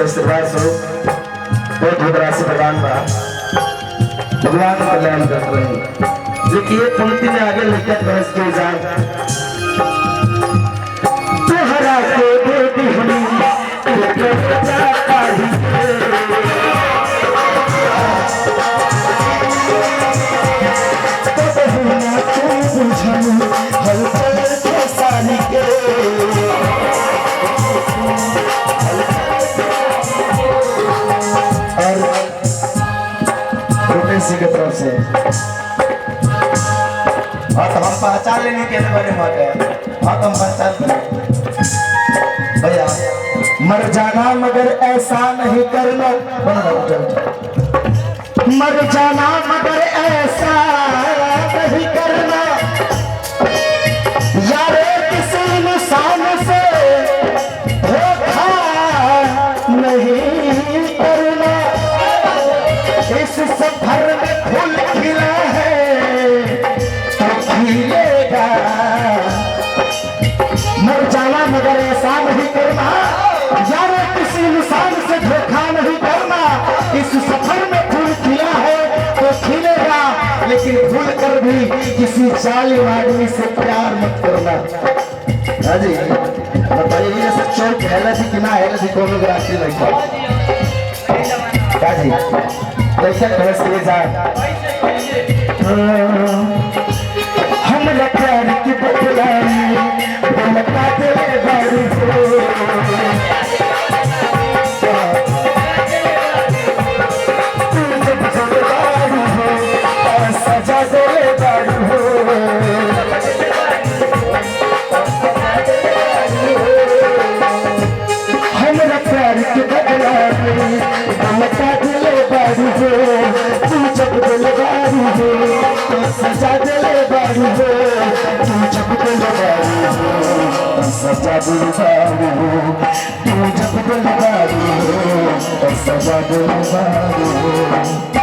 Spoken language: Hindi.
आशीर्वाद स्वरूप बहुत बहुत राशि प्रदान बा भगवान कल्याण करते रहे। लेकिन ये पंक्ति में आगे लिखत बरस के जा तोहरा के दे दिहनी की तरफ से और तो हम पहचान लेने के बारे में और तो हम पहचान भैया मर जाना मगर ऐसा नहीं करना मर जाना मगर ऐसा नहीं करना यार किसी इंसान से धोखा नहीं करना इस सफर में फूल खिला है तो खिलेगा मर जाना मगर ऐसा नहीं करना यार किसी इंसान से धोखा नहीं करना इस सफर में फूल खिला है तो खिलेगा लेकिन भूल कर भी किसी जालिम आदमी से प्यार मत करना। हाँ जी बताइए जैसे चौक हेला थी कि ना हेला थी कौन राशि लगा जी कैसे खरस के जा हमरा प्यार की बदलाई बोलता तेरे बारे सजा दे हमरा प्यार की बदलाई बोलता तू जब दिल बारू हो तो सजा दिल बारू हो तू जब दिल बारू हो तो सजा दिल बारू हो तू जब दिल बारू हो तो सजा दिल बारू हो।